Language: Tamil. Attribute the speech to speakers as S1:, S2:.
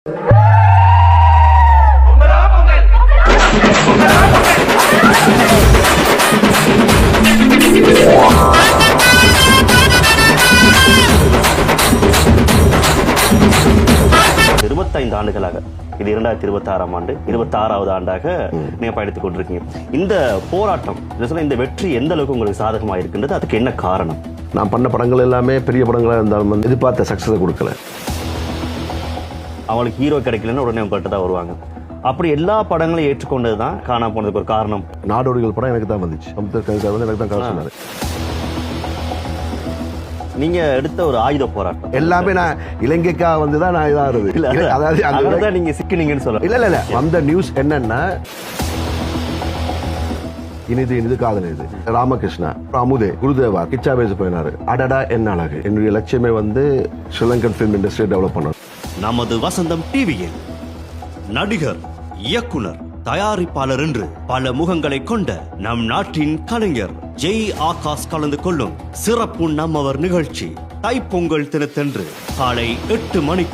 S1: 25 ஆண்டுகளாக இது 2026ஆம் ஆண்டு 26வது ஆண்டாக நீங்க பயணித்துக் கொண்டிருக்கீங்க. இந்த போராட்டம் இந்த வெற்றி எந்த அளவுக்கு உங்களுக்கு சாதகமாக இருக்கின்றது, அதுக்கு என்ன காரணம்?
S2: நான் பண்ண படங்கள் எல்லாமே பெரிய படங்களாக இருந்தாலும் வந்து எதிர்பார்த்த சக்ஸஸை கொடுக்கல.
S1: அவங்களுக்கு ஹீரோ கிடைக்கலன்னு உடனே உங்கள்கிட்ட தான் வருவாங்க. அப்படி எல்லா படங்களையும் ஏற்றுக்கொண்டது தான் காணாம போனதுக்கு ஒரு காரணம்.
S2: நாடோடிகள் படம் எனக்கு தான் வந்துச்சு. எனக்கு தான் கதை சொன்னாரு.
S1: நீங்க எடுத்த ஒரு ஆயுத போராட்டம்
S2: எல்லாமே நான் இலங்கைக்காக வந்து தான் நான் இதாகிறது.
S1: அதாவது நீங்க சிக்கினீங்கன்னு சொல்ல
S2: இல்ல அந்த நியூஸ் என்னன்னா இனிது காதல் இது ராமகிருஷ்ணா அமுதே குருதேவா கிச்சா பேச போயினாரு. அடடா என்ன அழகு. என்னுடைய லட்சியமே வந்து ஸ்ரீலங்கன் பிலிம் இண்டஸ்ட்ரியை டெவலப் பண்ணணும்.
S3: நமது வசந்தம் டிவியில் நடிகர், இயக்குனர், தயாரிப்பாளர் என்று பல முகங்களை கொண்ட நம் நாட்டின் கலைஞர் ஜெய் ஆகாஷ் கலந்து கொள்ளும் சிறப்பு நம்மவர் நிகழ்ச்சி தைப்பொங்கல் தினத்தன்று காலை 8 மணிக்கு